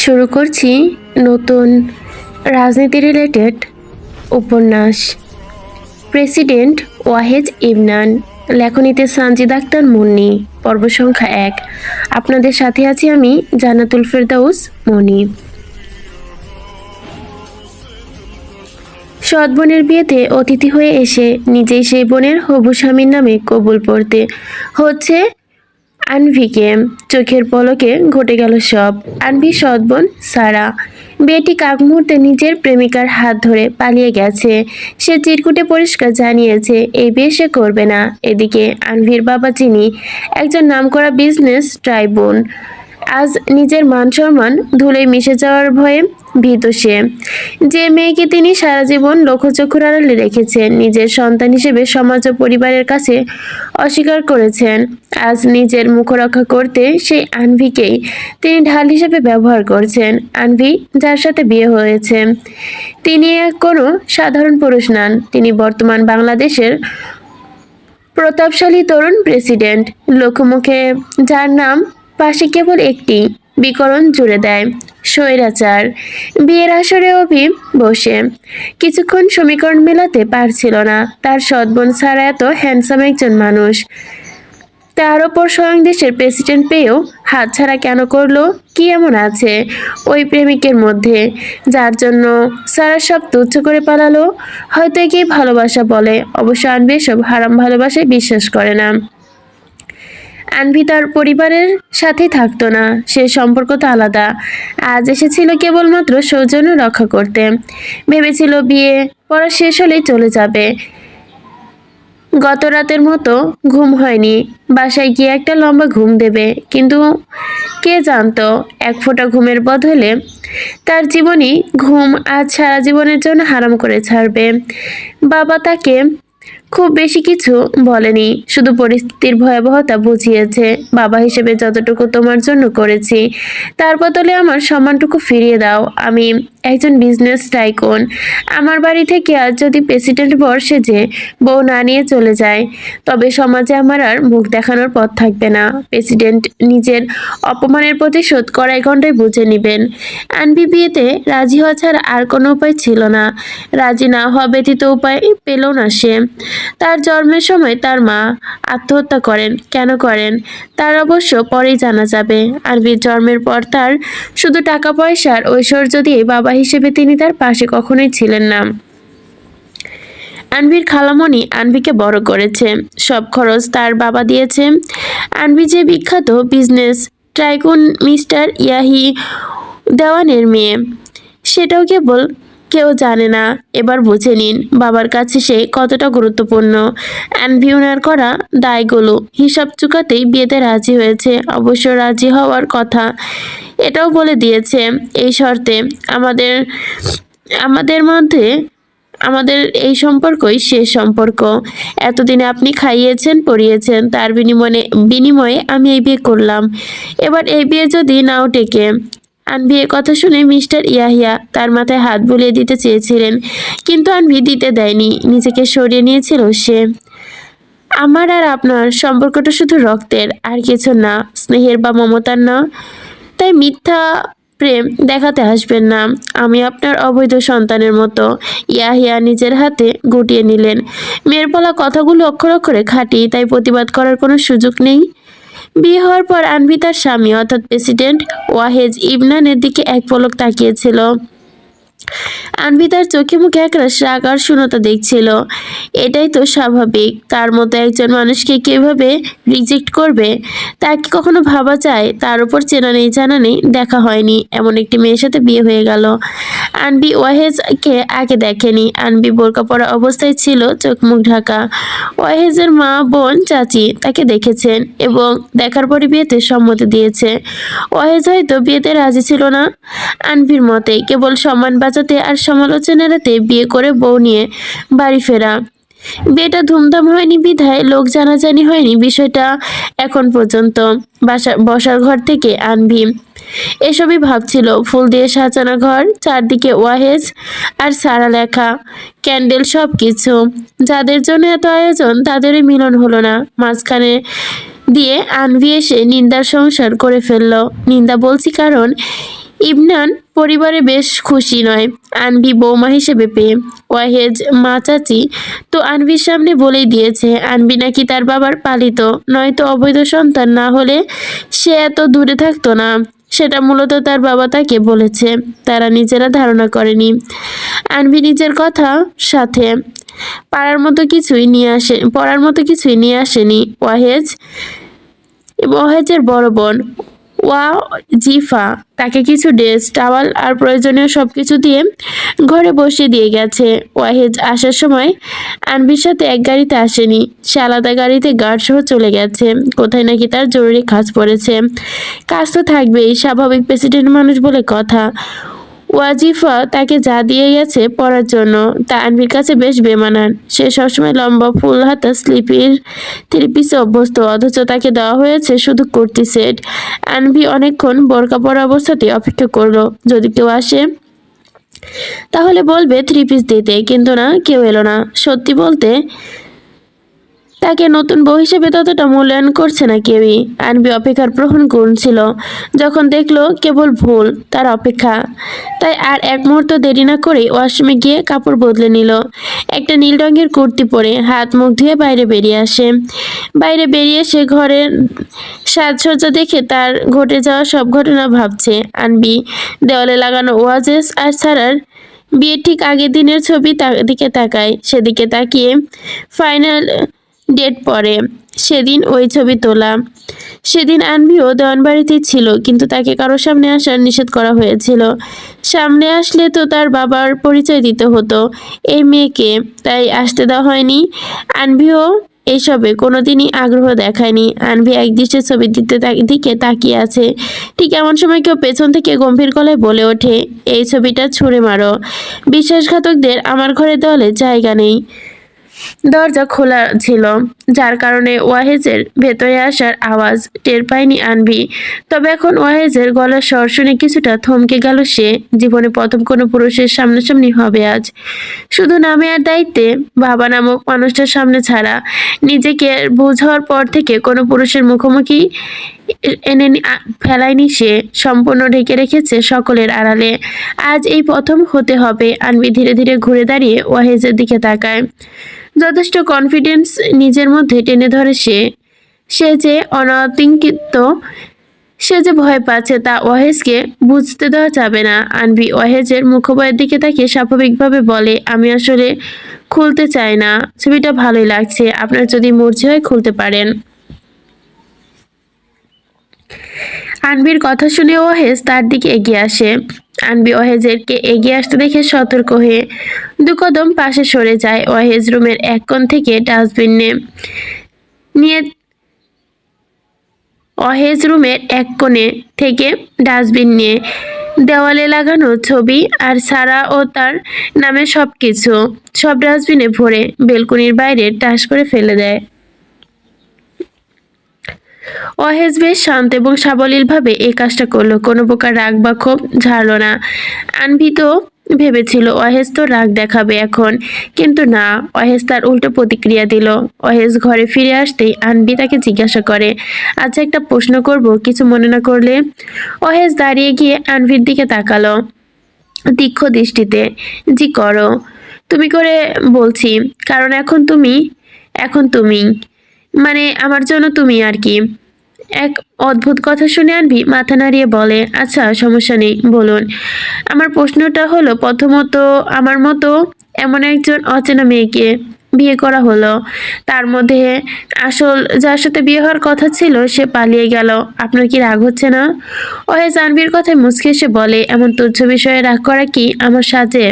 শুরু করছি নতুন রাজনীতি রিলেটেড উপন্যাস। প্রেসিডেন্ট ওয়াহেদ ইমরান, লেখনীতে সানজিদ আক্তার মুন্নি, পর্ব সংখ্যা 1। আপনাদের সাথে আছি আমি জান্নাতুল ফেরদাউস মনি। সৎ বোনের বিয়েতে অতিথি হয়ে এসে নিজেই সেই বোনের হবু স্বামীর নামে কবুল পড়তে হচ্ছে আনভিকে। চোখের পলকে ঘটে গেল সব। আনভি সৎ বোন সারা বিয়েটি কাক মুহূর্তে নিজের প্রেমিকার হাত ধরে পালিয়ে গেছে। সে চিরকুটে পরিষ্কার জানিয়েছে এই বিয়ে সে করবে না। এদিকে আনভির বাবা যিনি একজন নামকরা বিজনেস ট্রাইবুন, আজ নিজের মান সম্মান ধুলোয় মিশে যাওয়ার ভয়ে ভীত সে। যে মেয়েকে তিনি সারা জীবন লক্ষ্যচক্ষুর আড়ালে রেখেছেন, নিজের সন্তান হিসেবে সমাজ ও পরিবারের কাছে অস্বীকার করেছেন, আজ নিজের মুখ রক্ষা করতে সেই আনভিকেই তিনি ঢাল হিসেবে ব্যবহার করছেন। আনভি যার সাথে বিয়ে হয়েছে, তিনি কোনো সাধারণ পুরুষ নন। তিনি বর্তমান বাংলাদেশের প্রতাপশালী তরুণ প্রেসিডেন্ট। লোকমুখে যার নাম পাশে কেবল একটি বিকরণ জুড়ে দেয়, স্বৈরাচার। বিয়ের আসরে অভি বসে কিছুক্ষণ সমীকরণ মেলাতে পারছিল না। তার সৎ বোন সারা এত হ্যান্ডসাম একজন মানুষ, তার ওপর স্বয়ং দেশের প্রেসিডেন্ট পেয়েও হাতছাড়া কেন করলো? কি এমন আছে ওই প্রেমিকের মধ্যে যার জন্য সারা সব তুচ্ছ করে পালালো? হয়তো একেই ভালোবাসা বলে। অবশ্য আনবি সব হারাম ভালোবাসায় বিশ্বাস করে না। আনভি তার পরিবারের সাথে থাকতো না, সে সম্পর্ক তো আলাদা। আজ এসেছিল কেবলমাত্র সৌজন্য রক্ষা করতে। ভেবেছিল বিয়ে পড়া শেষ হলেই চলে যাবে। গত রাতের মতো ঘুম হয়নি, বাসায় গিয়ে একটা লম্বা ঘুম দেবে। কিন্তু কে জানতো এক ফোঁটা ঘুমের বদলে তার জীবনই ঘুম আজ সারা জীবনের জন্য হারাম করে ছাড়বে। বাবা তাকে খুব বেশি কিছু বলেনি, শুধু পরিস্থিতির ভয়াবহতা বুঝিয়েছে। বাবা হিসেবে যতটুকু তোমার জন্য করেছি, তার বদলে আমার সম্মানটুকু ফিরিয়ে দাও। আমি একজন বিজনেস টাইকুন। আমার বাড়ি থেকে আজ যদি প্রেসিডেন্ট বর সেজে বউ না নিয়ে চলে যায়, তবে সমাজে আমার আর মুখ দেখানোর পথ থাকবে না। প্রেসিডেন্ট নিজের অপমানের প্রতিশোধ কড়াই ঘন্টায় বুঝে নেবেন। আনবি বিয়েতে রাজি হওয়া ছাড়া আর কোনো উপায় ছিল না। রাজি না হওয়া ব্যতীত উপায় পেল না সে। তার জন্মের সময় তার মা আত্মহত্যা করেন। কেন করেন তার অবশ্য পরেই জানা যাবে। আনবির জন্মের পর তার শুধু টাকা পয়সার ঐশ্বর্য দিয়ে বাবা হিসেবে তিনি তার পাশে কখনোই ছিলেন না। আনভির খালামণি আনভিকে বড় করেছে, সব খরচ তার বাবা দিয়েছে। আনভি যে বিখ্যাত বিজনেস টাইকুন মিস্টার ইয়াহি দেওয়ানের মেয়ে, সেটাও কেবল কেউ জানে না। এবার বুঝে নিন বাবার কাছে সে কতটা গুরুত্বপূর্ণ। আনভি ওনার করা দায়গুলো হিসাব চুকাতেই বিয়েতে রাজি হয়েছে। অবশ্য রাজি হওয়ার কথা এটাও বলে দিয়েছে, এই শর্তে আমাদের আমাদের মধ্যে আমাদের এই সম্পর্কই শেষ সম্পর্ক। এতদিনে আপনি খাইয়েছেন পরিয়েছেন, তার বিনিময়ে আমি এই বিয়ে করলাম। এবার এই বিয়ে যদি নাও টেকে। আনভি এ কথা শুনে মিস্টার ইয়াহিয়া তার মাথায় হাত বুলিয়ে দিতে চেয়েছিলেন, কিন্তু আনভি দিতে দেয়নি, নিজেকে সরিয়ে নিয়েছিল সে। আমার আর আপনার সম্পর্কটা শুধু রক্তের, আর কিছু না, স্নেহের বা মমতার না। তাই মিথ্যা প্রেম দেখাতে আসবেন না। আমি আপনার অবৈধ সন্তানের মতো। ইয়াহিয়া নিজের হাতে গুটিয়ে নিলেন। মেয়ের বলা কথাগুলো অক্ষর অক্ষরে খাঁটি, তাই প্রতিবাদ করার কোনো সুযোগ নেই। বিয়ে হওয়ার পর আনভি তার স্বামী অর্থাৎ প্রেসিডেন্ট ওয়াহেদ ইমরানের দিকে এক পলক তাকিয়েছিল। আনভি তার চোখে মুখে একরাশ রাগ আর শূন্যতা দেখছিল। এটাই তো স্বাভাবিক, তার মতো একজন মানুষকে কিভাবে রিজেক্ট করবে? তা কি কখনো ভাবা যায়? তার উপর চেনা নেই জানা নেই, দেখা হয়নি এমন একটি মেয়ের সাথে বিয়ে হয়ে গেল। আনভি ওয়াহেজকে আগে দেখেনি। আনভি বোরকা পরা অবস্থায় ছিল, চোখ মুখ ঢাকা। ওয়াহেজের মা, বোন, চাচি তাকে দেখেছেন এবং দেখার পরে বিয়েতে সম্মতি দিয়েছে। ওয়াহেজ হয়তো বিয়েতে রাজি ছিল না। আনভির মতে কেবল সম্মান বাঁচাতে আর সমালোচনা এড়াতে বিয়ে করে বউ নিয়ে বাড়ি ফেরা। বিয়েটা ধুমধাম হয়নি বিধায় লোক জানাজানি হয়নি বিষয়টা এখন পর্যন্ত। বসার ঘর থেকে আনভি এসবই ভাবছিল। ফুল দিয়ে সাজানো ঘর, চারদিকে ওয়াহেজ আর সারা লেখা, ক্যান্ডেল, সব কিছু। যাদের জন্য এত আয়োজন তাদেরই মিলন হলো না। মাঝখানে দিয়ে আনভি এসে নিন্দার সংসার করে ফেলল। নিন্দা বলছি কারণ ইমরান পরিবারে বেশ খুশি নয় আনভি বৌমা হিসেবে পেয়ে। ওয়াহেজ মা চাচি তো আনভির সামনে বলেই দিয়েছে আনভি নাকি তার বাবার পালিত, নয়তো অবৈধ সন্তান না হলে সে এত দূরে থাকতো না। সেটা মূলত তার বাবা তাকে বলেছে, তারা নিজেরা ধারণা করেনি। আনভি নিজের কথা সাথে পড়ার মতো কিছুই নিয়ে আসেনি। ওয়াহেজের বড় বোন ওয়াজিফা তাকে কিছু ড্রেস টাওয়াল আর প্রয়োজনীয় সবকিছু দিয়ে ঘরে বসিয়ে দিয়ে গেছে। ওয়াহেজ আসার সময় আনভির সাথে এক গাড়িতে আসেনি, সে আলাদা গাড়িতে গার্ড সহ চলে গেছে। কোথায় নাকি তার জরুরি কাজ পড়েছে। কাজ তো থাকবেই, স্বাভাবিক প্রেসিডেন্ট মানুষ বলে কথা। ওয়াজিফা তাকে যা দিয়ে গেছে পড়ার জন্য তা আনভির কাছে বেশ বেমানান। সে সবসময় লম্বা ফুল হাতা স্লিপির থ্রি পিসে অভ্যস্ত, অথচ তাকে দেওয়া হয়েছে শুধু কুর্তি সেট। আনভি অনেকক্ষণ বোরকা পরা অবস্থাতে অপেক্ষা করলো, যদি কেউ আসে তাহলে বলবে থ্রি পিস দিতে, কিন্তু না, কেউ এলো না। সত্যি বলতে তাকে নতুন বউ হিসেবে ততটা মূল্যায়ন করছে না কেউই। আনবি অপেক্ষার প্রহর গুনছিল, যখন দেখলো কেবল ভুল তার অপেক্ষা, তাই আর এক মুহূর্ত দেরি না করে ওয়াশরুমে গিয়ে কাপড় বদলে নিল। একটা নীল রঙের কুর্তি পরে হাত মুখ ধুয়ে বাইরে বেরিয়ে আসে। বাইরে বেরিয়ে সে ঘরের সাজসজ্জা দেখে তার ঘটে যাওয়া সব ঘটনা ভাবছে। আনবি দেওয়ালে লাগানো ওয়াজেস আর সারার বিয়ের ঠিক আগের দিনের ছবি দিকে তাকায়। সেদিকে তাকিয়ে ফাইনাল ডেট পরে সেদিন ওই ছবি তোলা। সেদিন আনভিও দেওয়ানবাড়িতেই ছিল, কিন্তু তাকে কারোর সামনে আসার নিষেধ করা হয়েছিল। সামনে আসলে তো তার বাবার পরিচয় দিতে হতো এই মেয়েকে, তাই আসতে দেওয়া হয়নি। আনভিও এইসবে কোনোদিনই আগ্রহ দেখায়নি। আনভি একদৃষ্টে ছবির দিকে তাকিয়ে আছে। ঠিক এমন সময় কেউ পেছন থেকে গম্ভীর গলায় বলে ওঠে, এই ছবিটা ছুঁড়ে মারো, বিশ্বাসঘাতকদের আমার ঘরের দেওয়ালে জায়গা নেই। দরজা খোলা ছিল, যার কারণে ওয়াহেজের ভেতরে আসার আওয়াজ টের পায়নি আনভি। তবে এখন ওয়াহেজের গলার স্বর শুনে কিছুটা থমকে গেল সে। জীবনে প্রথম কোনো পুরুষের সামনাসামনি হবে আজ, শুধু নামে আর দায়িত্বে। বাবা নামক মানুষটার সামনে ছাড়া নিজেকে বোঝার পর থেকে কোনো পুরুষের মুখোমুখি ফেলায়নি সে, সম্পূর্ণ ঢেকে রেখেছে সকলের আড়ালে। আজ এই প্রথম হতে হবে। আনভি ধীরে ধীরে ঘুরে দাঁড়িয়ে ওয়াহেজের দিকে তাকায়। যথেষ্ট কনফিডেন্স নিজের মধ্যে টেনে ধরে সে। সে যে অনাতঙ্কিত, সে যে ভয় পাচ্ছে তা ওয়াহেজকে বুঝতে দেওয়া যাবে না। আনভি ওয়াহেজের মুখোপায়ের দিকে তাকিয়ে স্বাভাবিকভাবে বলে, আমি আসলে খুলতে চাই না, ছবিটা ভালোই লাগছে, আপনার যদি মর্জি হয় খুলতে পারেন। আনভির কথা শুনে ওয়াহেজ তার দিকে এগিয়ে আসে। আনভি ওয়াহেজেরকে এগিয়ে আসতে দেখে সতর্ক হয়ে দু কদম পাশে সরে যায়। ওয়াহেজ রুমের এক কোণ থেকে নিয়ে ডাস্টবিন নিয়ে দেওয়ালে লাগানো ছবি আর সারা ও তার নামে সবকিছু সব ডাস্টবিনে ভরে বেলকনির বাইরে টাস করে ফেলে দেয়। ওয়াহেজ বেশ শান্ত এবং সাবলীলভাবে এই কাজটা করলো, কোনো প্রকার রাগ বা ক্ষোভ ঝাড়ল না। আনভি তো ভেবেছিল ওয়াহেজ তো রাগ দেখাবে এখন, কিন্তু না, ওয়াহেজ তার উল্টো প্রতিক্রিয়া দিল। ওয়াহেজ ঘরে ফিরে আসতেই আনভি তাকে জিজ্ঞাসা করে, আচ্ছা একটা প্রশ্ন করব, কিছু মনে না করলে? ওয়াহেজ দাঁড়িয়ে গিয়ে আনভির দিকে তাকালো তীক্ষ্ণ দৃষ্টিতে। জি করো। তুমি করে বলছি, কারণ এখন তুমি মানে আমার জন্য তুমি আর কি। এক অদ্ভুত কথা শুনে আনভি মাথা নাড়িয়ে বলে, আচ্ছা সমস্যা নেই, বলুন। আমার প্রশ্নটা হলো, প্রথমত আমার মতো এমন একজন অচেনা মেয়েকে বিয়ে করা হলো, তার মধ্যে আসল যার সাথে বিয়ে হওয়ার কথা ছিল সে পালিয়ে গেল, আপনার কি রাগ হচ্ছে না? ওহে জানভির কথায় মুচকে এসে বলে, এমন তুচ্ছ বিষয়ে রাগ করা কি আমার সাজে?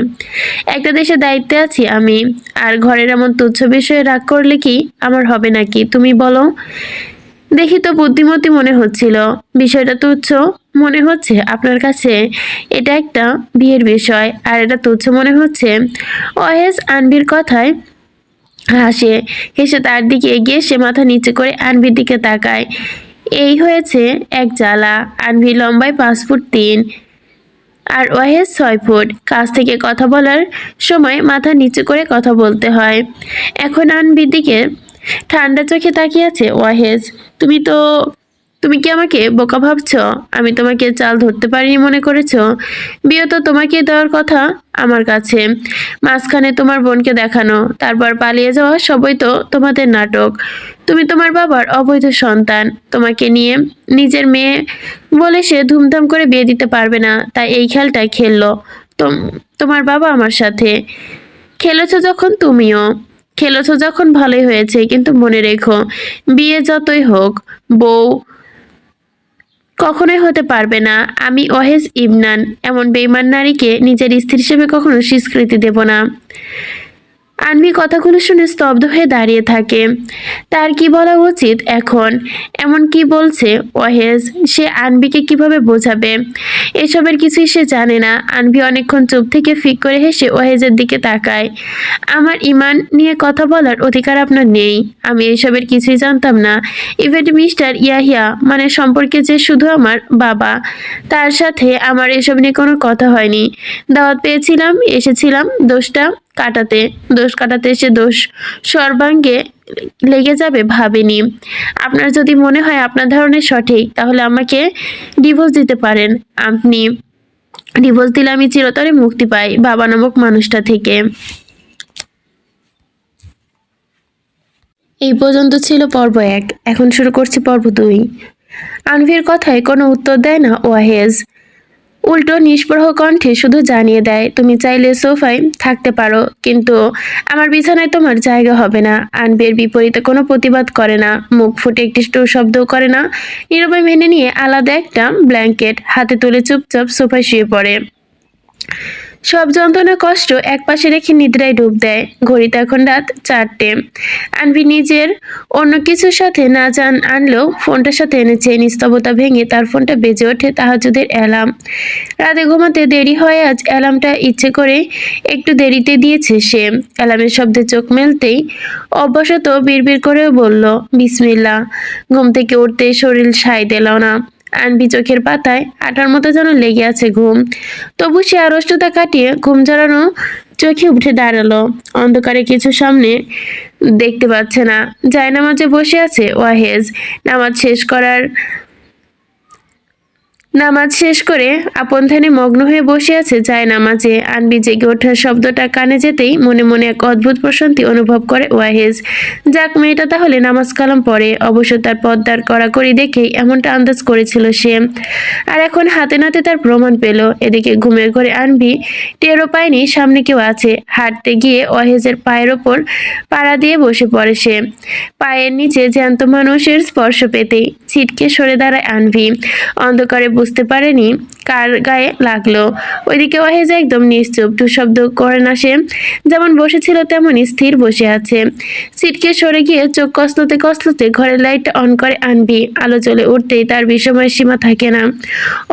একটা দেশে দায়িত্বে আছি আমি, আর ঘরের এমন তুচ্ছ বিষয়ে রাগ করলে কি আমার হবে নাকি তুমি বলো? দেখি তো বুদ্ধিমতী মনে হচ্ছিল, বিষয়টা তুচ্ছ মনে হচ্ছে আপনার কাছে? এটা একটা বিয়ের বিষয়, আর এটা তুচ্ছ মনে হচ্ছে? ওয়াহেজ আনভির কথায় হাসে। হেসে তার দিকে এগিয়ে সে মাথা নিচু করে আনভির দিকে তাকায়। এই হয়েছে এক জ্বালা। আনভি লম্বায় 5 ফুট 3 আর ওয়াহেজ 6 ফুট। কাছ থেকে কথা বলার সময় মাথা নিচু করে কথা বলতে হয়। এখন আনভির দিকে ঠান্ডা চোখে তাকিয়ে আছে ওয়াহেজ। তুমি তো তুমি কি আমাকে বোকা ভাবছো? আমি তোমাকে চাল ধরতে পারিনি মনে করেছো? বিয়ে তো তোমাকে দেওয়ার কথা আমার কাছে, মাঝখানে তোমার বোনকে দেখানো, তারপর পালিয়ে যাওয়া, সবই তো তোমাদের নাটক। তুমি তোমার বাবার অবৈধ সন্তান, তোমাকে নিয়ে নিজের মেয়ে বলে সে ধুমধাম করে বিয়ে দিতে পারবে না, তাই এই খেলটা খেললো তোমার বাবা আমার সাথে। খেলেছো যখন তুমিও খেলেছো যখন ভালোই হয়েছে, কিন্তু মনে রেখো, বিয়ে যতই হোক, বউ কখনোই হতে পারবে না। আমি ওয়াহেজ ইবনান এমন বেঈমান নারীকে নিজের স্ত্রী হিসেবে কখনো স্বীকৃতি দেব না। আনভি কথাগুলো শুনে স্তব্ধ হয়ে দাঁড়িয়ে থাকে। তার কি বলা উচিত এখন? এমন কি বলছে ওয়াহেজ? সে আনভিকে কিভাবে বোঝাবে? এসবের কিছুই সে জানে না। আনভি অনেকক্ষণ চুপ থেকে ফিক করে হেসে ওয়াহেজের দিকে তাকায়। আমার ইমান নিয়ে কথা বলার অধিকার আপনার নেই। আমি এসবের কিছুই জানতাম না। ইভেন মিস্টার ইয়াহিয়া মানে সম্পর্কে যে শুধু আমার বাবা, তার সাথে আমার এসব নিয়ে কোনো কথা হয়নি। দাওয়াত পেয়েছিলাম, এসেছিলাম দোষ কাটাতে এসে দোষ সর্বাঙ্গে লেগে যাবে ভাবিনি। আপনার যদি মনে হয় আপনার ধারণা সঠিক, তাহলে আমাকে ডিভোর্স দিতে পারেন। আপনি ডিভোর্স দিলে আমি চিরতরে মুক্তি পাই বাবা নামক মানুষটা থেকে। এই পর্যন্ত ছিল পর্ব 1, এখন শুরু করছি পর্ব 2। আনভির কথায় কোনো উত্তর দেয় না ওয়াহেজ, উল্টো নিষ্প্রহ কণ্ঠে শুধু জানিয়ে দেয়, তুমি চাইলে সোফায় থাকতে পারো, কিন্তু আমার বিছানায় তোমার জায়গা হবে না। আনবির বিপরীতে কোনো প্রতিবাদ করে না, মুখ ফুটে একটি শব্দও করে না। নীরবে মেনে নিয়ে আলাদা একটা ব্ল্যাঙ্কেট হাতে তুলে চুপচাপ সোফায় শুয়ে পড়ে। সব যন্ত্রণা কষ্ট একপাশে রেখে নিদ্রায় ডুব দেয়। ঘড়িতে এখন রাত 4টে। আনভি নিজের অন্য কিছুর সাথে না আনলেও ফোনটার সাথে এনেছে। নিস্তব্ধতা ভেঙে তার ফোনটা বেজে ওঠে তাহাজ্জুদের অ্যালার্ম। রাতে ঘুমাতে দেরি হয় আজ, অ্যালার্মটা ইচ্ছে করে একটু দেরিতে দিয়েছে সে। অ্যালার্মের শব্দে চোখ মেলতেই অভ্যাসত বিড়বিড় করেও বলল, বিসমিল্লাহ। ঘুম থেকে উঠতে শরীর সায় দিল না। আনভি চোখের পাতায় আটার মতো যেন লেগে আছে ঘুম। তবু সে আড়ষ্টতা কাটিয়ে ঘুম জড়ানো চোখে উঠে দাঁড়ালো। অন্ধকারে কিছু সামনে দেখতে পাচ্ছে না। জায়নামাজে বসে আছে ওয়াহেজ। নামাজ শেষ করে আপন ধ্যানে মগ্ন হয়ে বসে আছে জায়নামাজে। আনবি জেগে ওঠার শব্দটা কানে যেতেই মনে মনে এক অদ্ভুত প্রশান্তি অনুভব করে ওয়াহেজ। যাক, মেয়েটা তাহলে নামাজ কালাম পড়ে। অবশ্য তার পর্দার কড়াকড়ি দেখেই এমনটা আন্দাজ করেছিল সে, আর এখন হাতে নাতে তার প্রমাণ পেল। এদিকে ঘুমের ঘরে আনবি টেরও পায়নি সামনে কেউ আছে। হাঁটতে গিয়ে ওয়াহেজের পায়ের ওপর পাড়া দিয়ে বসে পড়ে সে। পায়ের নিচে জ্যান্ত মানুষের স্পর্শ পেতেই ছিটকে সরে দাঁড়ায় আনভি। অন্ধকারে বুঝতে পারেনি কার গায়ে লাগলো। ওইদিকে ওয়াহেজ একদম নিশ্চুপ, টু শব্দ করে না সে। যেমন বসেছিল তেমনই স্থির বসে আছে। ছিটকে সরে গিয়ে চোখ কসলতে কসলতে ঘরের লাইটটা অন করে আনভি। আলো জ্বলে উঠতেই তার বিষময়ের সীমা থাকে না।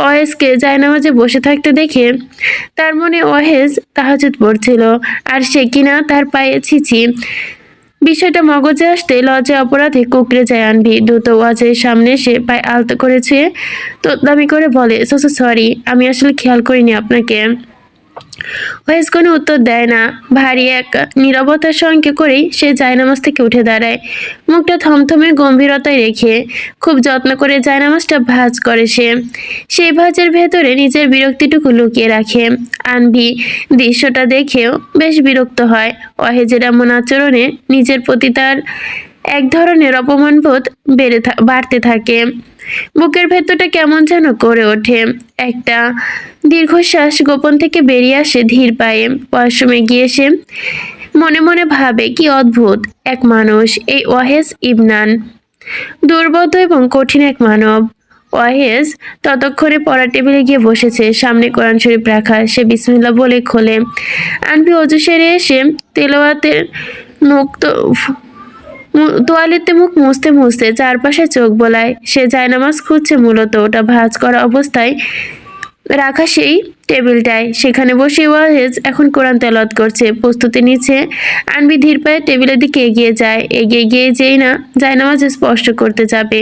ওয়াহেজকে জায়নামাজে বসে থাকতে দেখে তার মনে ওয়াহেজ তাহাজ্জুদ পড়ছিল, আর সে কিনা তার পায়ে ছিছি। বিষয়টা মগজে আসতে লজ্জায় অপরাধে কুঁকড়ে যায় আনভি। দ্রুত ওয়াজের সামনে এসে পায়ে আলতো করে ছুঁয়ে তোতলামি করে বলে, সরি, আমি আসলে খেয়াল করিনি আপনাকে। ওয়েস কোনো উত্তর দেয় না। ভারী এক নীরবতার সঙ্গে করেই সে জায়নামাজ থেকে উঠে দাঁড়ায়, মুখটা থমথমে গম্ভীরতায় রেখে। খুব যত্ন করে জায়নামাজটা ভাঁজ করে সে। সেই ভাঁজের ভেতরে নিজের বিরক্তিটুকু লুকিয়ে রাখে। আনভি দৃশ্যটা দেখেও বেশ বিরক্ত হয়। ওয়াহেজের এমন আচরণে নিজের প্রতি তার এক ধরনের অপমানবোধ বাড়তে থাকে। বুকের ভেতরটা কেমন যেন করে ওঠে। একটা দীর্ঘশ্বাস গোপন থেকে বেরিয়ে আসে ধীর পায়ে। ওয়াশরুমে গিয়ে সে মনে মনে ভাবে, কি অদ্ভুত এক মানুষ এই ওয়াহেজ ইবনান। দুর্বোধ্য এবং কঠিন এক মানব। ওয়াহেজ ততক্ষণে পড়ার টেবিলে গিয়ে বসেছে। সামনে কোরআন শরীফ রাখা। সে বিসমিল্লাহ বলে খোলে। আনভি অজু সেরে এসে তেলাওয়াতের মুখ তোয়ালেতে মুখ মুছতে মুছতে চারপাশে চোখ বোলায়। সে জায়নামাজ খুঁজছে, মূলত ওটা ভাঁজ করা অবস্থায় রাখা সেই টেবিলটায়। সেখানে বসে ওয়াহেজ এখন কোরআন তেলাওয়াত করছে, প্রস্তুতি নিচ্ছে। আনভি ধীর পায়ে টেবিলের দিকে এগিয়ে যায়। এগিয়ে গিয়ে যেই না জায়নামাজ স্পর্শ করতে যাবে,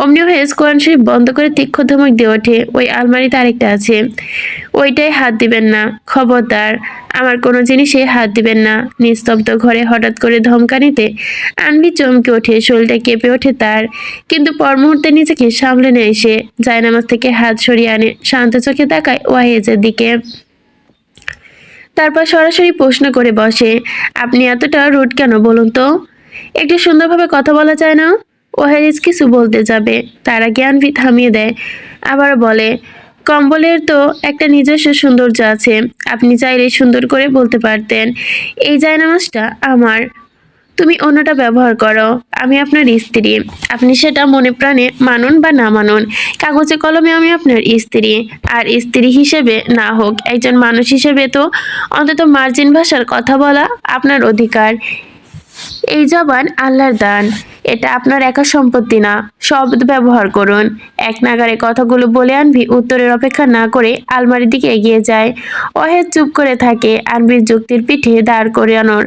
অমনি ওয়াহেজ কোরআন শরীফ বন্ধ করে তীক্ষ্ণ ধমক দিয়ে ওঠে, ওই আলমারিতে আরেকটা আছে, ওইটাই হাত দিবেন না, খবরদার, আমার কোনো জিনিসে হাত দিবেন না। নিস্তব্ধ ঘরে হঠাৎ করে ধমকানিতে আনভি চমকে ওঠে, শরীরটা কেঁপে ওঠে তার। কিন্তু পর মুহূর্তে নিজেকে সামলে নেয় সে, জায়নামাজ থেকে হাত সরিয়ে আনে, শান্ত চোখে তাকায় ওয়াহেজের দিকে। তারপর সরাসরি প্রশ্ন করে বসে, আপনি এতটা রুড কেন বলুন তো? একটু সুন্দরভাবে কথা বলা যায় না? ওয়াহেজ কিছু বলতে যাবে, তার আগে আনভি থামিয়ে দেয়। আবার বলে, কম্বলের তো একটা নিজস্ব সৌন্দর্য আছে, আপনি চাইলে সুন্দর করে বলতে পারতেন, এই জায়নামাজটা আমার, তুমি অন্যটা ব্যবহার করো, আমি আপনার স্ত্রী, আপনি সেটা মনে প্রাণে মানুন বা না মানুন, কাগজে কলমে আমি আপনার স্ত্রী। আর স্ত্রী হিসেবে না হোক, একজন মানুষ হিসেবে তো অন্তত মার্জিন ভাষার কথা বলা আপনার অধিকার। এই জবান আল্লাহর দান, এটা আপনার একা সম্পত্তি না, শব্দ ব্যবহার করুন। এক নাগারে কথাগুলো বলে আনভি উত্তরের অপেক্ষা না করে আলমারির দিকে এগিয়ে যায়। অহেদ চুপ করে থাকে, আনভির যুক্তির পিঠে দাঁড় করানোর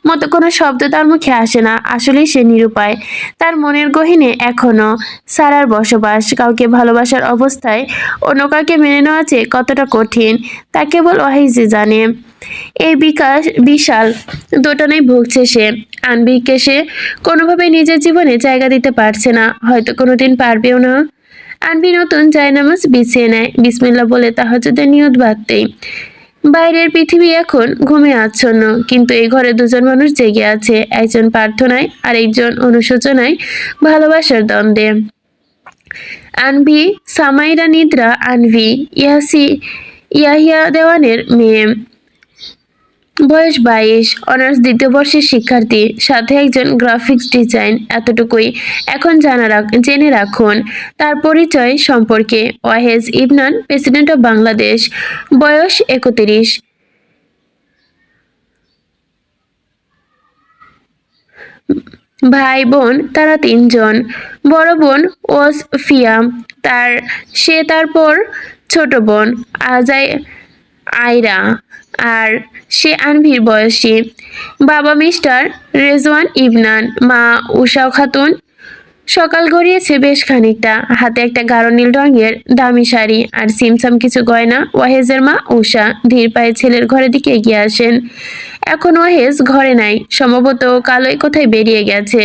মতো কোনো শব্দ তার মুখে আসে না। আসলেই সে নিরুপায়, তার মনের গহীনে এখনো সারার বসবাস। কাউকে ভালোবাসার অবস্থায় অন্য কাউকে মেনে নেওয়া যে কতটা কঠিন, তা কেবল ওয়াহিদই জানে। এই বিশাল দোটানায় ভুগছে সে। আনবিকে সে কোনোভাবেই নিজের জীবনে জায়গা দিতে পারছে না, হয়তো কোনোদিন পারবেও না। আনবি নতুন জায়নামাজ বিছিয়ে নেয়, বিসমিল্লাহ বলে তাহাজ্জুদের নিয়ত বাঁধতেই। বাইরের পৃথিবী এখন ঘুমে আচ্ছন্ন, কিন্তু এই ঘরে দুজন মানুষ জেগে আছে, একজন প্রার্থনায় আর একজন অনুশোচনায়, ভালোবাসার দ্বন্দ্বে। আনভি সামাইরা নিদ্রা আনভি ইয়াহিয়া দেওয়ানের মেয়ে, বয়স 22, অনার্স দ্বিতীয় বর্ষের শিক্ষার্থী, সাথে একজন গ্রাফিক্স ডিজাইন। এতটুকুই এখন জেনে রাখুন তার পরিচয় সম্পর্কে। ওয়াহেজ ইবনান, প্রেসিডেন্ট অব বাংলাদেশ, বয়স 31। ভাই বোন তারা 3 জন। বড় বোন ওসফিয়া, তারপর ছোট বোন আয়রা, আর সে আনভির বয়সী। বাবা মিস্টার রেজওয়ান ইবনান, মা উষা খাতুন। সকাল গড়িয়েছে বেশ খানিকটা, হাতে একটা গাঢ় নীল রঙের দামি শাড়ি আর সিমসাম কিছু গয়না। ওয়াহেজের মা উষা ধীর পায়ে ছেলের ঘরের দিকে এগিয়ে আসেন। এখন ওয়াহেজ ঘরে নাই, সম্ভবত কালোই কোথায় বেরিয়ে গেছে।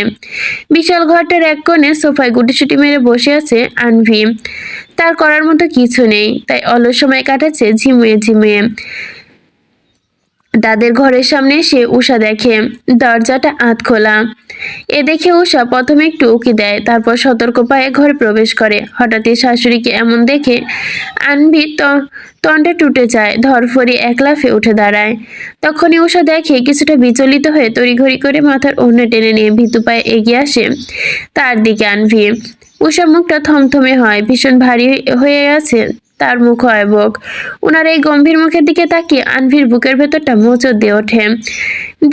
বিশাল ঘরটার এক কোণে সোফায় গুটিসুটি মেরে বসে আছে আনভি। তার করার মতো কিছু নেই, তাই অলস সময় কাটাচ্ছে ঝিমুয়ে ঝিমুয়ে। তাদের ঘরের সামনে এসে উষা দেখে দরজাটা খোলা। এ দেখে উষা প্রথমে একটু উকি দেয়, তারপর সতর্ক পায়ে ঘরে প্রবেশ করে। হঠাৎই শাশুড়িকে এমন দেখে আনভি তন্ডে টুটে যায়, ধরফড়ি এক লাফে উঠে দাঁড়ায়। তখনই উষা দেখে, কিছুটা বিচলিত হয়ে তড়িঘড়ি করে মাথার ওড়না টেনে নিয়ে ভীতু পায়ে এগিয়ে আসে তার দিকে আনভি। উষার মুখটা থমথমে হয়, ভীষণ ভারী হয়ে আছে তার মুখ ভয়াবহ। ওনার এই গম্ভীর মুখের দিকে তাকিয়ে আনভির বুকের ভেতরটা মোচড় দিয়ে ওঠে।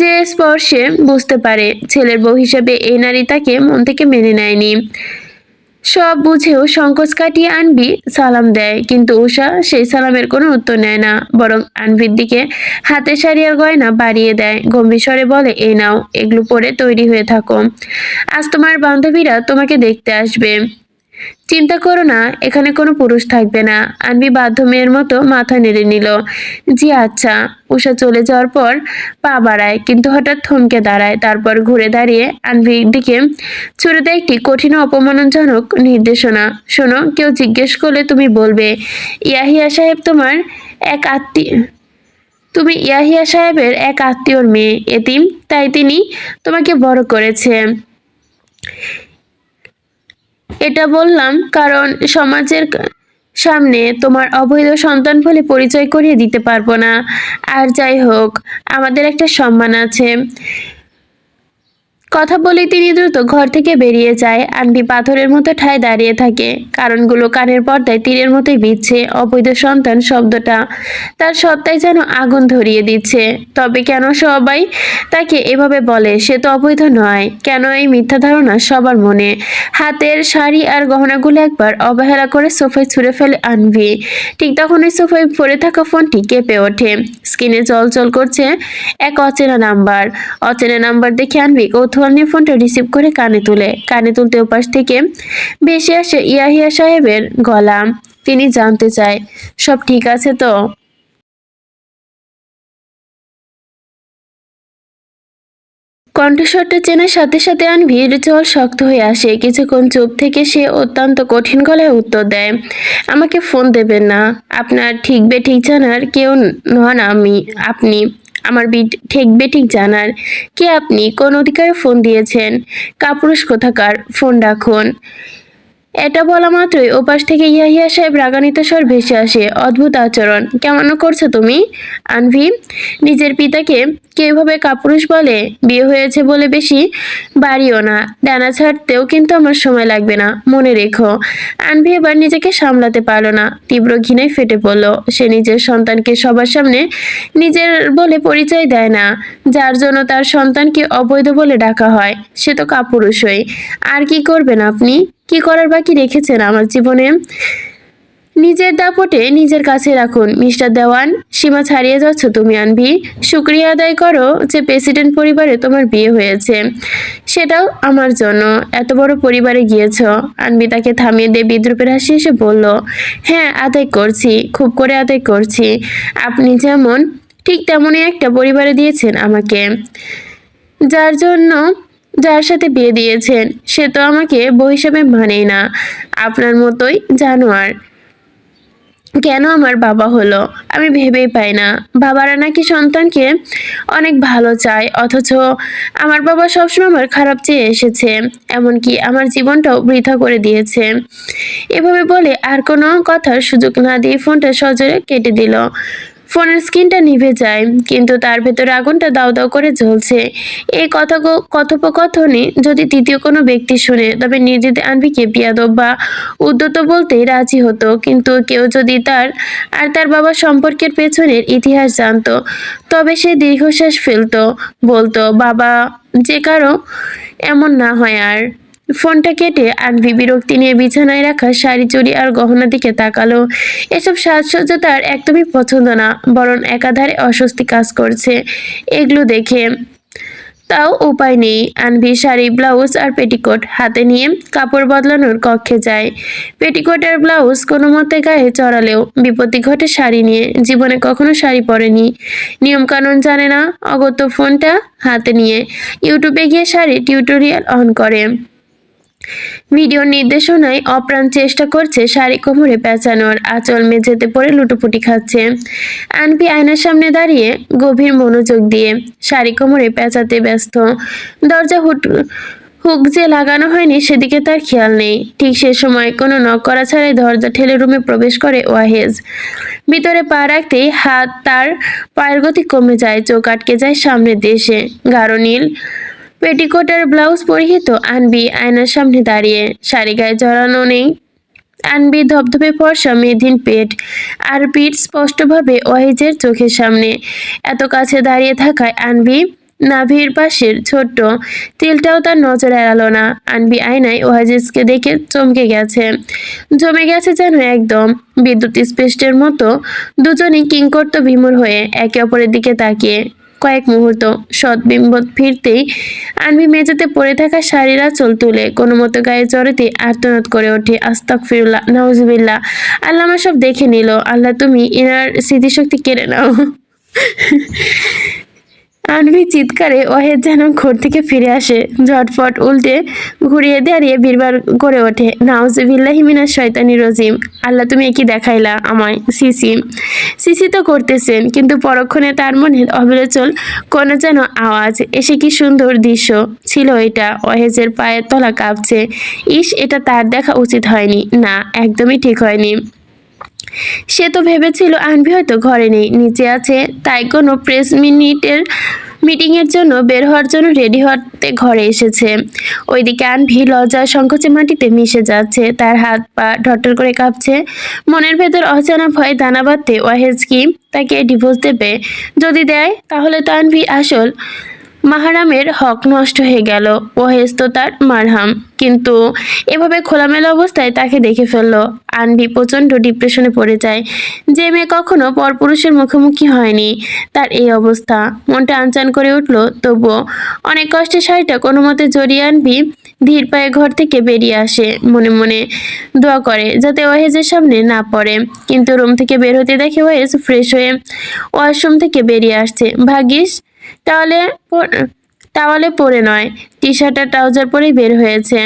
যে স্পর্শে বুঝতে পারে ছেলের বউ হিসেবে এই নারী তাকে মন থেকে মেনে নেয়নি। সব বুঝেও সংকোচ কাটিয়ে আনভি সালাম দেয়, কিন্তু উষা সেই সালামের কোনো উত্তর নেয় না, বরং আনভির দিকে হাতে শাড়ি আর গয়না বাড়িয়ে দেয়। গম্ভীর স্বরে বলে, এই নাও, এগুলো পরে তৈরি হয়ে থাকো, আজ তোমার বান্ধবীরা তোমাকে দেখতে আসবে। চিন্তা করো না, এখানে কোনো পুরুষ থাকবে না। আনবি বাধ্য মেয়ের মতো মাথা নেড়ে নিল, জি আচ্ছা। উষা চলে যাওয়ার পর পা বাড়ায়, কিন্তু হঠাৎ থমকে দাঁড়ায়, তারপর ঘুরে দাঁড়িয়ে আনভির দিকে ছুড়ে দেয় একটি কঠিন অপমানজনক নির্দেশনা। শোনো, কেউ জিজ্ঞেস করলে তুমি বলবে, ইয়াহিয়া সাহেব তোমার এক আত্মীয়, তুমি ইয়াহিয়া সাহেবের এক আত্মীয়র মেয়ে, এতিম, তাই তিনি তোমাকে বড় করেছে। এটা বললাম কারণ সমাজের সামনে তোমার অবৈধ সন্তান বলে পরিচয় করিয়ে দিতে পারবো না। আর যাই হোক, আমাদের একটা সম্মান আছে, কথা বলে তিনি দ্রুত ঘর থেকে বেরিয়ে যায়। আন্টি পাথরের মতো ঠায় দাঁড়িয়ে থাকে। কারণগুলো কানের পর্দায় তীরের মতোই বিচ্ছে। অবৈধ সন্তান শব্দটা তার সত্তায় যেন আগুন ধরিয়ে দিচ্ছে। তবে কেন সবাই তাকে এভাবে বলে? সে তো অবৈধ নয়। কেন এই মিথ্যা ধারণা সবার মনে? হাতের শাড়ি আর গহনাগুলো একবার অবহেলা করে সোফায় ছুঁড়ে ফেলে আনভি। ঠিক তখন ওই সোফায় পড়ে থাকা ফোনটি কেঁপে ওঠে। স্ক্রিনে চলচল করছে এক অচেনা নাম্বার। অচেনা নাম্বার দেখে আনভি কৌতূহল নিয়ে ফোনটা রিসিভ করে কানে তুলতে ওপাশ থেকে ভেসে আসে ইয়াহিয়া সাহেবের গলা। তিনি জানতে চায়, সব ঠিক আছে তো? কণ্ঠস্বরটা চেনার সাথে সাথে আনভির চোয়াল শক্ত হয়ে আসে। কিছুক্ষণ চুপ থেকে সে অত্যন্ত কঠিন গলায় উত্তর দেয়, আমাকে ফোন দেবেন না। আপনার ঠিক বেঠিক জানার কেউ নন আমি। আপনি আমার ঠিক বেঠিক জানার কে? আপনি কোন অধিকারে ফোন দিয়েছেন? কাপুরুষ কোথাকার, ফোন রাখুন। এটা বলা মাত্রই ওপাশ থেকে ইয়াহিয়া সাহেব রাগান্বিত স্বর ভেসে আসে, অদ্ভুত আচরণ, কেমন করছো তুমি আনভি? নিজের পিতাকে কিভাবে কাপুরুষ বলে? বিয়ে হয়েছে বলে বেশি বাড়িও না। ডানা ছাড়তেও কিন্তু আমার সময় লাগবে না, মনে রেখো। আনভি এবার নিজেকে সামলাতে পারলো না, তীব্র ঘৃণায় ফেটে পড়ল। সে নিজের সন্তানকে সবার সামনে নিজের বলে পরিচয় দেয় না। যার জন্য তার সন্তানকে অবৈধ বলে ডাকা হয়, সে তো কাপুরুষই। আর কি করবেন আপনি? কি করার বাকি রেখেছেন আমার জীবনে? নিজের দাপটে নিজের কাছে রাখুন মিস্টার দেওয়ান। সীমা ছাড়িয়ে যাচ্ছ তুমি আনভি। শুক্রিয়া আদায় করো যে প্রেসিডেন্ট পরিবারে তোমার বিয়ে হয়েছে, সেটাও আমার জন্য। এত বড় পরিবারে গিয়েছ। আনভি তাকে থামিয়ে দিয়ে বিদ্রুপের হাসি এসে বলল, হ্যাঁ আদায় করছি, খুব করে আদায় করছি। আপনি যেমন ঠিক তেমনই একটা পরিবারে দিয়েছেন আমাকে। যার জন্য যার সাথে বিয়ে দিয়েছেন সে তো আমাকে বউ হিসাবে মানেই না। আপনার মতোই জানোয়ার কেন আমার বাবা হলো আমি ভেবেই পাই না। বাবারা নাকি সন্তানকে অনেক ভালো চায়, অথচ আমার বাবা সবসময় আমার খারাপ চেয়ে এসেছে, এমনকি আমার জীবনটাও বৃথা করে দিয়েছে। এভাবে বলে আর কোনো কথার সুযোগ না দিয়ে ফোনটা সজোরে কেটে দিল। ফোনের স্ক্রিনটা নিভে যায়, কিন্তু তার ভেতরে আগুনটা দাউ দাউ করে জ্বলছে। এই কথোপকথনে যদি তৃতীয় কোনো ব্যক্তি শুনে, তবে নির্দ্বিধায় আনভিকে বিয়াদব বা উদ্ধত বলতেই রাজি হতো। কিন্তু কেউ যদি তার বাবার সম্পর্কের পেছনের ইতিহাস জানতো, তবে সে দীর্ঘশ্বাস ফেলতো, বলতো, বাবা যে কারো এমন না হয় আর। ফোনটা কেটে আনভি বিরক্তি নিয়ে বিছানায় রাখা শাড়ি, চুড়ি আর গহনার দিকে তাকালো। এসব সাজসজ্জা তার একদমই পছন্দ না, বরং একাধারে অস্বস্তি কাজ করছে এগুলো দেখে। তাও উপায় নেই। আনভি শাড়ি, ব্লাউজ আর পেটিকোট হাতে নিয়ে কাপড় বদলানোর কক্ষে যায়। পেটিকোট আর ব্লাউজ কোনো মতে গায়ে চড়ালেও বিপত্তি ঘটে শাড়ি নিয়ে। জীবনে কখনো শাড়ি পরেনি, নিয়মকানুন জানে না। অগত্য ফোনটা হাতে নিয়ে ইউটিউবে গিয়ে শাড়ি টিউটোরিয়াল অন করে। ভিডিওর নির্দেশনায় অপ্রাণ চেষ্টা করছে শাড়ি কোমরে পেঁচানোর। আঁচল মেঝেতে পড়ে লুটোপুটি খাচ্ছে। আনভি আয়নার সামনে দাঁড়িয়ে গভীর মনোযোগ দিয়ে শাড়ি কোমরে পেঁচাতে ব্যস্ত। দরজা হুক যে লাগানো হয়নি সেদিকে তার খেয়াল নেই। ঠিক সে সময় কোনো নক করা ছাড়াই দরজা ঠেলে রুমে প্রবেশ করে ওয়াহেজ। ভিতরে পা রাখতেই তার পায়ের গতি কমে যায়, চোখ আটকে যায় সামনের দেশে। গাঢ় নীল পেটিকোট আর ব্লাউজ পরিহিত আনবি আয়নার সামনে দাঁড়িয়ে। শাড়ি গায়ে জড়ানো নেই। আনবি ধবধবে ফর্সা মেয়েধীন পেট আর পিঠ স্পষ্টভাবে ওয়াহিজের চোখের সামনে। এত কাছে দাঁড়িয়ে থাকায় আনবি নাভির পাশের ছোট্ট তিলটাও তার নজর এড়ালো না। আনবি আয়নায় ওয়াহিজকে দেখে চমকে গেছে, জমে গেছে যেন একদম বিদ্যুৎ স্পৃষ্টের মতো। দুজনেই কিংকর্ত বিমূঢ় হয়ে একে অপরের দিকে তাকিয়ে কয়েক মুহূর্ত। সৎবিম্ব ফিরতেই আনভি মেঝেতে পড়ে থাকা শাড়ির আঁচল তুলে কোনো মতো গায়ে জড়াতে আর্তনাদ করে ওঠে, আস্তাগফিরুল্লাহ, নাউজুবিল্লাহ। আল্লাহ আমার সব দেখে নিল। আল্লাহ তুমি এনার স্মৃতিশক্তি কেড়ে নাও। আনভি চিৎকারে ওয়াহেদ যেন ঘর থেকে ফিরে আসে, ঝটফট উল্টে ঘুরিয়ে দাঁড়িয়ে বিড়বার করে ওঠে, নাউজুবিল্লাহি মিনাশ শয়তানির রজিম। আল্লাহ তুমি কি দেখাইলা আমায়? সিসি সিসি তো করতেছেন, কিন্তু পরক্ষণে তার মনে অবিচল কোনো যেন আওয়াজ এসে, কি সুন্দর দৃশ্য ছিল এটা। ওয়াহেজের পায়ের তলা কাঁপছে। ইস, এটা তার দেখা উচিত হয়নি। না, একদমই ঠিক হয়নি। সে তো ভেবেছিল আনভি হয়তো ঘরে নেই, নিচে আছে, তাই কোনো প্রেস মিনিটের মিটিংয়ের জন্য বের হওয়ার জন্য রেডি হতে ঘরে এসেছে। ওইদিকে আনভি লজ্জা সংকোচে মাটিতে মিশে যাচ্ছে, তার হাত পা ঢট্টর করে কাঁপছে। মনের ভেতর অজানা ভয় দানা বাঁধতে ওয়াহেজ কি তাকে ডিভোর্স দেবে? যদি দেয় তাহলে তো আনভি আসল মাহারামের হক নষ্ট হয়ে গেল। ওয়াহেজ তো তার মারহাম, কিন্তু এভাবে খোলামেলা অবস্থায় তাকে দেখে ফেললো। আনভি প্রচণ্ড ডিপ্রেশনে পড়ে যায়। যে মেয়ে কখনো পরপুরুষের মুখোমুখি হয়নি, তার এই অবস্থা। মনটা আনচান করে উঠল, তবুও অনেক কষ্টে শাড়িটা কোনো মতে জড়িয়ে আনভি ধীর পায়ে ঘর থেকে বেরিয়ে আসে। মনে মনে দোয়া করে যাতে ওয়াহেজের সামনে না পড়ে। কিন্তু রুম থেকে বের হতে দেখে ওয়াহেজ ফ্রেশ হয়ে ওয়াশরুম থেকে বেরিয়ে আসছে। ভাগ্যিস তাহলে টাওয়ালে পরে নয়, টি শার্ট আর ট্রাউজার পরেই বের হয়েছে।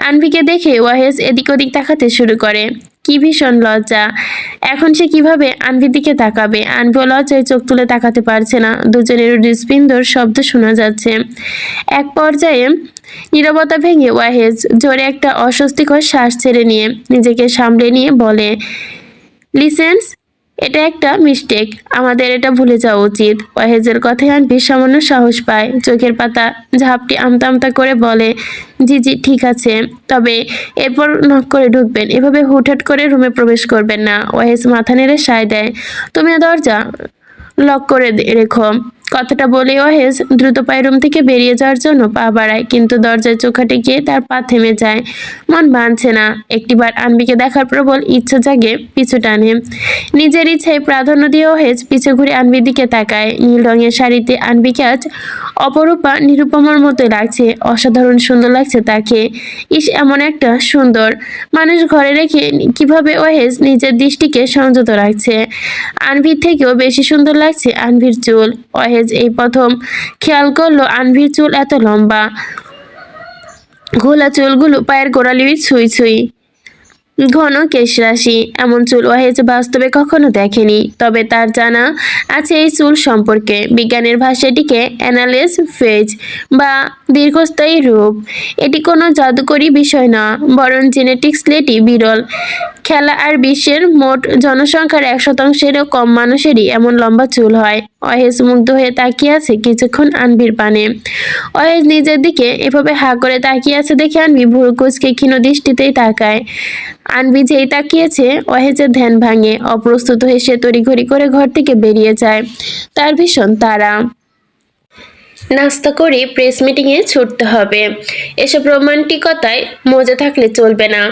আনভিকে দেখে ওয়াহেজ এদিক ওদিক তাকাতে শুরু করে। কি ভীষণ লজ্জা! এখন সে কিভাবে আনভির দিকে তাকাবে? আনভিও লজ্জায় চোখ তুলে তাকাতে পারছে না। দুজনের হৃৎপিণ্ডর শব্দ শোনা যাচ্ছে। এক পর্যায়ে নীরবতা ভেঙে ওয়াহেজ জোরে একটা অস্বস্তিকর শ্বাস ছেড়ে নিয়ে নিজেকে সামলে নিয়ে বলে, লিসেন্স, এটা একটা মিস্টেক, আমাদের এটা ভুলে যাওয়া উচিত। ওয়াহেজের কথায় আনভি সামান্য সাহস পায়, চোখের পাতা ঝাপটি আমতা আমতা করে বলে, জি জি ঠিক আছে, তবে এরপর নক করে ঢুকবেন, এভাবে হুটহাট করে রুমে প্রবেশ করবেন না। ওয়াহেজ মাথা নেড়ে সায় দেয়, তুমি দরজা লক করে রেখো। কথাটা বলে ওয়াহেজ দ্রুত পায়ে রুম থেকে বেরিয়ে যাওয়ার জন্য পা বাড়ায়, কিন্তু দরজায় চোখাটে গিয়ে তার পা থেমে যায়। মন মানছে না। একটিবার আনবিকে দেখার প্রবল ইচ্ছা জাগে, পিছু টানে। নিজের ইচ্ছায় প্রাধান্য দিয়ে ওয়াহেজ পিছু ঘুরে আনবির দিকে তাকায়। নীল রঙের শাড়িতে আনবিকে আজ অপরূপা নিরুপমার মতো লাগছে। অসাধারণ সুন্দর লাগছে তাকে। ইস, এমন একটা সুন্দর মানুষ ঘরে রেখে কিভাবে ওয়াহেজ নিজের দৃষ্টিকে সংযত রাখছে। আনভির থেকেও বেশি সুন্দর লাগছে আনভির চুল। ওয়াহেজ এই প্রথম খেয়াল করলো আনভির চুল এত লম্বা, ঘোলা চুলগুলো পায়ের গোড়ালি ছুঁই ছুঁই, ঘন কেশরাশি। এমন চুল ওয়াহেজ বাস্তবে কখনো দেখেনি। তবে তার জানা আছে এই চুল সম্পর্কে। বিজ্ঞানের ভাষায় এটিকে অ্যানালেস ফেজ বা দীর্ঘস্থায়ী রূপ। এটি কোনো জাদুকরী বিষয় না, বরং জেনেটিক্সলি বিরল খেলা। আর বিশ্বের মোট জনসংখ্যার 1%-এরও কম মানুষেরই এমন লম্বা চুল হয়। ওয়াহেজ মুগ্ধ হয়ে তাকিয়ে আছে কিছুক্ষণ আনভির পানে। ওয়াহেজ নিজের দিকে এভাবে হা করে তাকিয়ে আছে দেখে আনভি ভুরু কুঁচকে ক্ষীণ দৃষ্টিতেই তাকায়। আনভি যেই তাকিয়েছে, ওয়াহেজের ধ্যান ভাঙে। অপ্রস্তুত হয়ে সে তড়িঘড়ি করে ঘর থেকে বেরিয়ে যায়। তার ভীষণ তাড়া। নাস্তা করে প্রেস মিটিংয়ে ছুটতে হবে। এসব রোমান্টিকতায় মজা থাকলে চলবে না।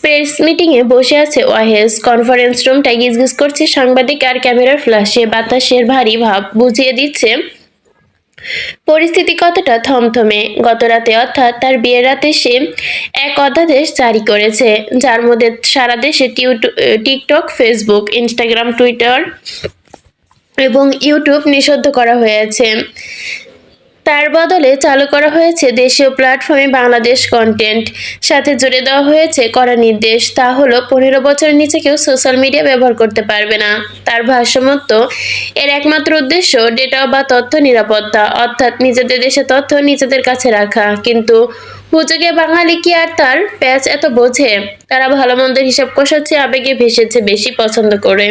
প্রেস মিটিংয়ে বসে আছে ওয়াহেজ। কনফারেন্স রুমটা গিজগিজ করছে সাংবাদিক আর ক্যামেরার ফ্ল্যাশে। বাতাসের ভারী ভাব বুঝিয়ে দিচ্ছে পরিস্থিতি কতটা থমথমে। গত রাতে অর্থাৎ তার বিয়ের রাতে সে এক অধ্যাদেশ জারি করেছে, যার মধ্যে সারা দেশে টিকটক, ফেসবুক, ইনস্টাগ্রাম, টুইটার এবং ইউটিউব নিষিদ্ধ করা হয়েছে। তার বদলে চালু করা হয়েছে দেশীয় প্ল্যাটফর্মে বাংলাদেশ কন্টেন্ট। সাথে জুড়ে দেওয়া হয়েছে কড়া নির্দেশ, তা হলো 15 বছরের নিচে কেউ সোশ্যাল মিডিয়া ব্যবহার করতে পারবে না। তার ভাষ্যমতো এর একমাত্র উদ্দেশ্য ডেটা বা তথ্য নিরাপত্তা, অর্থাৎ নিজেদের দেশে তথ্য নিজেদের কাছে রাখা। কিন্তু হুজুগে বাঙালি কি আর তার প্যাচ এত বোঝে? তারা ভালো মন্দের হিসাব কষাচ্ছে, আবেগে ভেসেছে বেশি পছন্দ করে।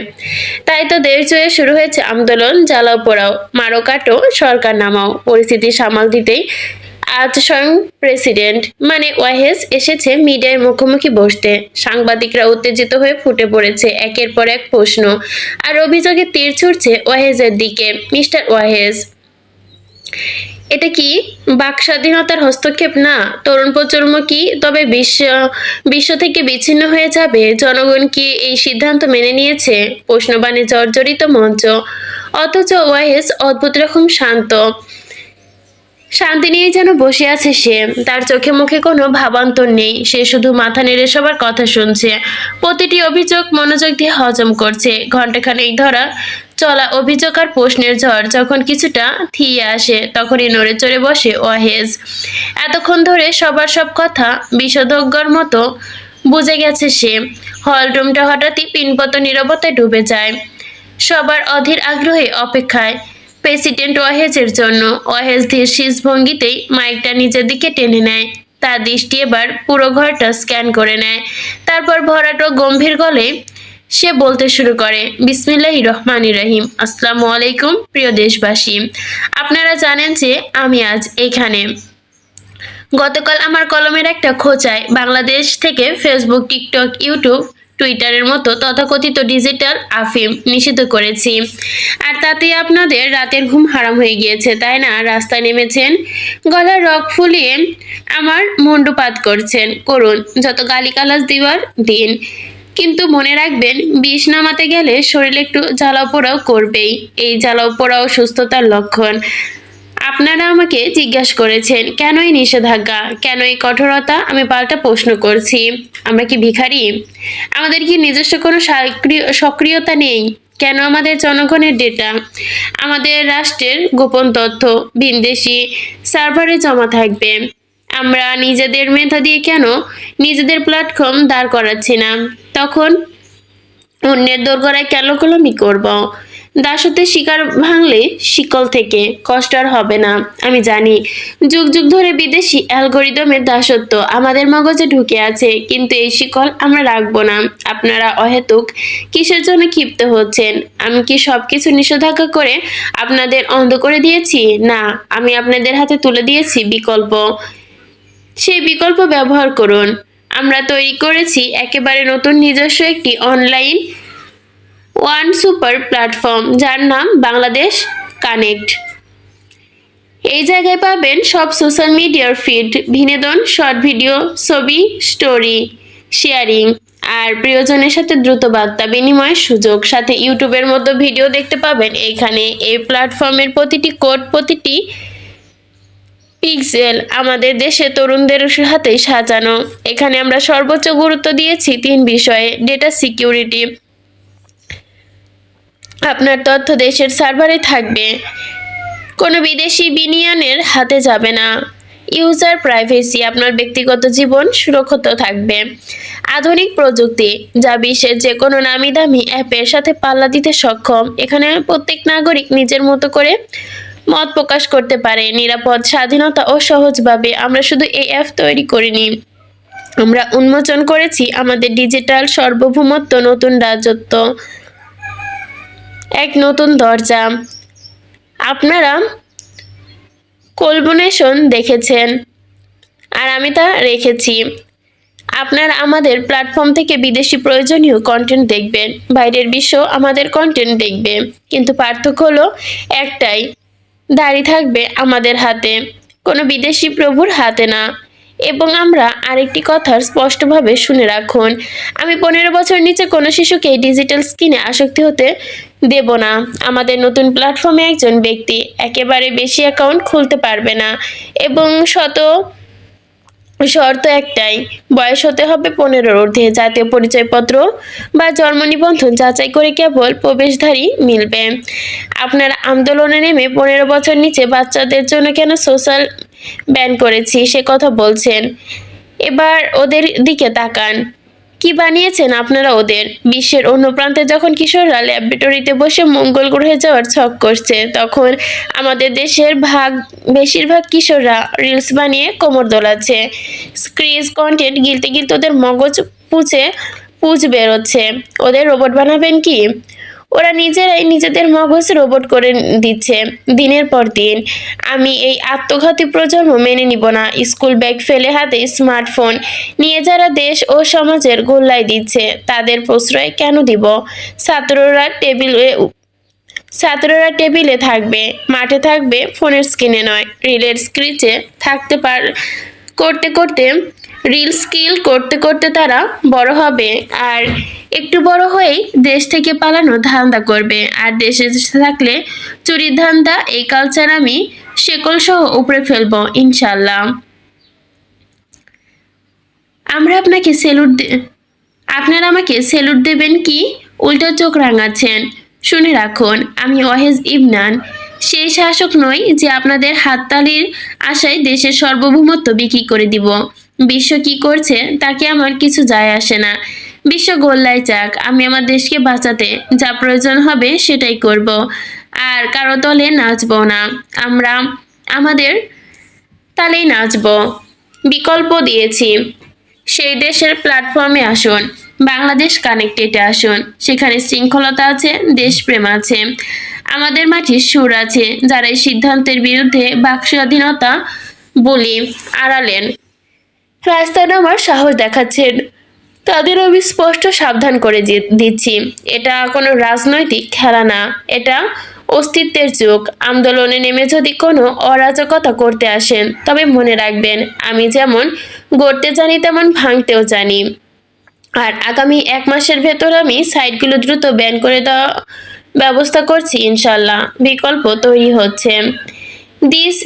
তাই তো দেশ জুড়ে শুরু হয়েছে আন্দোলন, জ্বালাও পোড়াও, মারো কাটো, সরকার নামাও। পরিস্থিতি সামাল দিতেই আজ স্বয়ং প্রেসিডেন্ট মানে ওয়াহেজ এসেছে মিডিয়ার মুখোমুখি বসতে। সাংবাদিকরা উত্তেজিত হয়ে ফুটে পড়েছে একের পর এক প্রশ্ন আর অভিযোগে তীর ছুড়ছে ওয়াহেজের দিকে। মিস্টার ওয়াহেজ, এটা কি বাক স্বাধীনতার হস্তক্ষেপ না? তরুণ প্রজন্ম কি তবে বিশ্ব থেকে বিচ্ছিন্ন হয়ে যাবে? জনগণ কি এই সিদ্ধান্ত মেনে নিয়েছে? প্রশ্নবাণে জর্জরিত মঞ্চ, অথচ ওয়াহেজ অদ্ভুত রকম শান্ত। শান্তি নিয়ে যেন বসে আছে সে। তার চোখে মুখে কোনো ভাবান্তর নেই। সে শুধু মাথা নেড়ে সবার কথা শুনছে, প্রতিটি অভিযোগ মনোযোগ দিয়ে হজম করছে। ঘণ্টাখানেক ধরা চলা অভিযোগ আর প্রশ্নের ঝড় যখন কিছুটা থিয়ে আসে, তখনই নড়ে চড়ে বসে ওয়াহেজ। এতক্ষণ ধরে সবার সব কথা বিশেষজ্ঞর মতো বুঝে গেছে সে। হলরুমটা হঠাৎই পিনপত নীরবতায় ডুবে যায়, সবার অধীর আগ্রহে অপেক্ষায় প্রেসিডেন্ট ওয়াহেজের জন্য। ওয়াহেজ ধীর শীষ ভঙ্গিতেই মাইকটা নিজের দিকে টেনে নেয়। তার দৃষ্টি এবার পুরো ঘরটা স্ক্যান করে নেয়। তারপর ভরাট ও গম্ভীর গলে সে বলতে শুরু করে, বিসমিল্লাহির রহমানির রহিম। আসসালামু আলাইকুম প্রিয় দেশবাসী, আপনারা জানেন যে আমি আজ এখানে। গতকাল আমার কলমের একটা খোঁচায় বাংলাদেশ থেকে ফেসবুক, টিকটক, ইউটিউব, টুইটারের মতো তথাকথিত ডিজিটাল আফিম নিষিদ্ধ করেছি। আর তাতেই আপনাদের রাতের ঘুম হারাম হয়ে গিয়েছে, তাই না? রাস্তায় নেমেছেন, গলার রগ ফুলিয়ে আমার মুন্ডুপাত করুন, যত গালিগালাজ দিবার দিন। কিন্তু মনে রাখবেন, বিষ নামাতে গেলে শরীরে একটু জ্বালাও পোড়াও করবেই। এই জ্বালাও পোড়াও সুস্থতার লক্ষণ। আপনারা আমাকে জিজ্ঞাসা করেছেন, কেন এই নিষেধাজ্ঞা, কেন এই কঠোরতা? আমি পাল্টা প্রশ্ন করছি, আমরা কি ভিখারি? আমাদের কি নিজস্ব কোনো সক্রিয়তা নেই? কেন আমাদের জনগণের ডেটা, আমাদের রাষ্ট্রের গোপন তথ্য ভিনদেশি সার্ভারে জমা থাকবে? আমরা নিজেদের মেধা দিয়ে কেন নিজেদের প্ল্যাটফর্ম দাঁড় করাচ্ছি না? তখন অন্যের দোরগোড়ায় কেন গোলামি করব? দাসত্বের শিকার ভাঙলে শিকল থেকে কষ্ট আর হবে না। আমি জানি যুগ যুগ ধরে বিদেশি অ্যালগোরিদমের দাসত্ব আমাদের মগজে ঢুকে আছে, কিন্তু এই শিকল আমরা রাখবো না। আপনারা অহেতুক কিসের জন্য ক্ষিপ্ত হচ্ছেন? আমি কি সবকিছু নিষেধাজ্ঞা করে আপনাদের অন্ধ করে দিয়েছি? না, আমি আপনাদের হাতে তুলে দিয়েছি বিকল্প। সেই বিকল্প ব্যবহার করুন। আমরা তৈরি করেছি একেবারে নতুন নিজস্ব একটি অনলাইন ওয়ান সুপার প্ল্যাটফর্ম, যার নাম বাংলাদেশ কানেক্ট। এই জায়গায় পাবেন সব সোশ্যাল মিডিয়ার ফিড, বিনোদন, শর্ট ভিডিও, ছবি, স্টোরি শেয়ারিং আর প্রিয়জনের সাথে দ্রুত বার্তা বিনিময়ের সুযোগ। সাথে ইউটিউবের মতো ভিডিও দেখতে পাবেন এইখানে। এই প্ল্যাটফর্মের প্রতিটি কোড, প্রতিটি পিক্সেল আমাদের দেশে তরুণদের হাতেই সাজানো। এখানে আমরা সর্বোচ্চ গুরুত্ব দিয়েছি 3 বিষয়ে: ডেটা সিকিউরিটি, আপনার তথ্য দেশের সার্ভারে থাকবে, কোনো বিদেশি বিনিয়োগের হাতে যাবে না; ইউজার প্রাইভেসি, আপনার ব্যক্তিগত জীবন সুরক্ষিত থাকবে; আধুনিক প্রযুক্তি, যা বিশ্বের যে কোনো নামি দামি অ্যাপের সাথে পাল্লা দিতে সক্ষম। এখানে প্রত্যেক নাগরিক নিজের মতো করে মত প্রকাশ করতে পারে, নিরাপদ, স্বাধীনতা ও সহজভাবে। আমরা শুধু এই অ্যাপ তৈরি করিনি, আমরা উন্মোচন করেছি আমাদের ডিজিটাল সার্বভৌমত্ব, নতুন রাজত্ব, এক নতুন দরজা। আপনারা কোলাবোরেশন দেখেছেন, আর আমি তা রেখেছি। আপনারা আমাদের প্ল্যাটফর্ম থেকে বিদেশি প্রয়োজনীয় কন্টেন্ট দেখবেন, বাইরের বিশ্ব আমাদের কন্টেন্ট দেখবে, কিন্তু পার্থক্য হলো একটাই, দাড়ি থাকবে আমাদের হাতে, কোনো বিদেশি প্রভুর হাতে না। এবং আমরা আরেকটি কথা স্পষ্টভাবে শুনে রাখুন, আমি 15 বছর নিচে কোনো শিশুকে ডিজিটাল স্ক্রিনে আসক্তি হতে দেব না। আমাদের নতুন প্ল্যাটফর্মে একজন ব্যক্তি একেবারে বেশি অ্যাকাউন্ট খুলতে পারবে না, এবং শর্ত একটাই, বয়স হতে হবে 15-র ঊর্ধ্বে। জাতীয় পরিচয়পত্র বা জন্ম নিবন্ধন যাচাই করে কেবল প্রবেশধারী মিলবে। আপনারা আন্দোলনে নেমে 15 বছর নিচে বাচ্চাদের জন্য কেন সোশ্যাল ব্যান করেছি সে কথা বলছেন। এবার ওদের দিকে তাকান, কি বানিয়েছেন আপনারা ওদের? বিশ্বের অন্য প্রান্তে যখন কিশোররা ল্যাবরেটরিতে বসে মঙ্গল গ্রহে যাওয়ার ছক করছে, তখন আমাদের দেশের বেশিরভাগ কিশোররা রিলস বানিয়ে কোমর দোলাচ্ছে। স্ক্রিজ কন্টেন্ট গিলতে গিলতে ওদের মগজ পুঁজ বেরোচ্ছে। ওদের রোবট বানাবেন কি? ওরা নিজেরাই নিজেদের মগজ রোবট করে দিচ্ছে দিনের পর দিন। আমি এই আত্মঘাতী প্রজন্ম মেনে নিব না। স্কুল ব্যাগ ফেলে হাতে স্মার্টফোন নিয়ে যারা দেশ ও সমাজের গোল্লায় দিচ্ছে, তাদের প্রশ্রয় কেন দিব? ছাত্ররা টেবিলে থাকবে, মাঠে থাকবে, ফোনের স্ক্রিনে নয়, রিলের স্ক্রিচে করতে করতে তারা বড় হবে, আর একটু বড় হয়েই দেশ থেকে পালানোর ধান্দা করবে। আর দেশে থাকলে চুরির ধান্দা। এই কালচার আমি শেকল সহ উপড়ে ফেলবো ইনশাল্লাহ। আপনারা আমাকে স্যালুট দেবেন কি উল্টো চোখ রাঙাচ্ছেন? শুনে রাখুন, আমি ওয়াহেদ ইমরান সেই শাসক নই যে আপনাদের হাততালির আশায় দেশের সার্বভৌমত্ব বিক্রি করে দিব। বিশ্ব কি করছে তাকে আমার কিছু যায় আসে না। বিশ্ব গোল্লায় যাক, আমি আমার দেশকে বাঁচাতে যা প্রয়োজন হবে সেটাই করব, আর কারো দলে নাচবো না। আমরা আমাদের তালেই নাচব। বিকল্প দিয়েছি, সেই দেশের প্ল্যাটফর্মে আসুন। বাংলাদেশ কানেক্টেডে আসুন। সেখানে শৃঙ্খলতা আছে, দেশপ্রেম আছে, আমাদের মাটির সুর আছে। যারা এই সিদ্ধান্তের বিরুদ্ধে বাক স্বাধীনতা বলি আড়ালেন রাস্তায় নামার সাহস দেখাচ্ছেন, তাদের আমি স্পষ্ট সাবধান করে দিচ্ছি, এটা কোনো রাজনৈতিক খেলা না, এটা অস্তিত্বের যুগ। আন্দোলনে নেমে যদি কোনো অরাজকতা করতে আসেন, তবে মনে রাখবেন আমি যেমন গড়তে জানি তেমন ভাঙতেও জানি। আর আগামী 1 মাসের ভেতর আমি সাইটগুলো দ্রুত ব্যান করে দেওয়া ব্যবস্থা করছি ইনশাল্লাহ। বিকল্প তৈরি হচ্ছে। This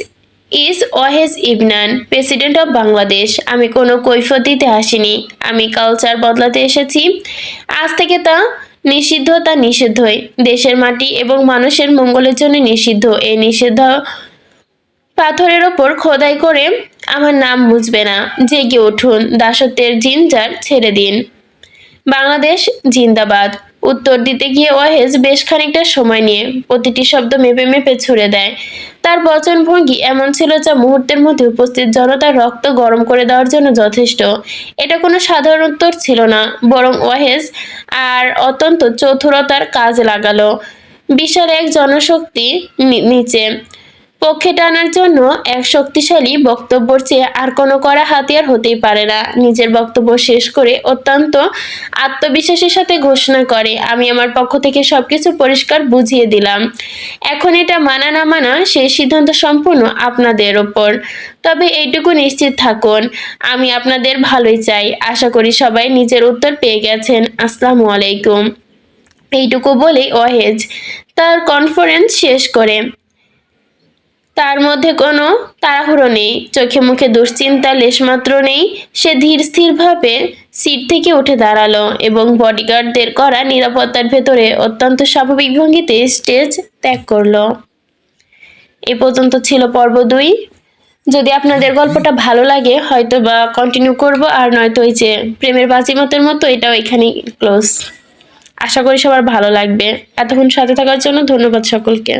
is Wahej Ibnan, president of Bangladesh. আমি কোনো কৈফিয়ত দিতে আসিনি, আমি কালচার বদলাতে এসেছি। আজ থেকে তা নিষিদ্ধ, তা নিষিদ্ধই, দেশের মাটি এবং মানুষের মঙ্গলের জন্য নিষিদ্ধ। এই নিষিদ্ধ পাথরের ওপর খোদাই করে আমার নাম মুছবে না। জেগে উঠুন, দাসত্বের জিঞ্জার ছেড়ে দিন। বাংলাদেশ জিন্দাবাদ। উত্তর দিতে গিয়ে ওয়াহেজ বেশ খানিকটা সময় নিয়ে প্রতিটি শব্দ মেপে মেপে ছুড়ে দেয়। তার বচনভঙ্গি এমন ছিল যা মুহূর্তের মধ্যে উপস্থিত জনতার রক্ত গরম করে দেওয়ার জন্য যথেষ্ট। এটা কোনো সাধারণ উত্তর ছিল না, বরং ওয়াহেজ আর অত্যন্ত চতুরতার কাজে লাগালো। বিশাল এক জনশক্তি নিচে পক্ষে টানার জন্য এক শক্তিশালী বক্তব্যের চেয়ে আর কোনো কড়া হাতিয়ার হতেই পারে না। নিজের বক্তব্য শেষ করে অত্যন্ত আত্মবিশ্বাসের সাথে ঘোষণা করে, আমি আমার পক্ষ থেকে সবকিছু পরিষ্কার বুঝিয়ে দিলাম। এখন এটা মানা না মানা সেই সিদ্ধান্ত সম্পূর্ণ আপনাদের ওপর। তবে এইটুকু নিশ্চিত থাকুন, আমি আপনাদের ভালোই চাই। আশা করি সবাই নিজের উত্তর পেয়ে গেছেন। আসসালামু আলাইকুম। এইটুকু বলেই ওয়াহেজ তার কনফারেন্স শেষ করে। তার মধ্যে কোনো তাড়াহুড়ো নেই, চোখে মুখে দুশ্চিন্তা লেশমাত্র নেই। সে ধীর স্থিরভাবে সিট থেকে উঠে দাঁড়ালো এবং বডিগার্ডদের করা নিরাপত্তার ভেতরে অত্যন্ত স্বাভাবিক ভঙ্গিতে স্টেজ ত্যাগ করলো। এ পর্যন্ত ছিল পর্ব 2। যদি আপনাদের গল্পটা ভালো লাগে হয়তো বা কন্টিনিউ করব, আর নয়তো ওই যে প্রেমের বাজিমতের মতো এটাও এখানেই ক্লোজ। আশা করি সবার ভালো লাগবে। এতক্ষণ সাথে থাকার জন্য ধন্যবাদ সকলকে।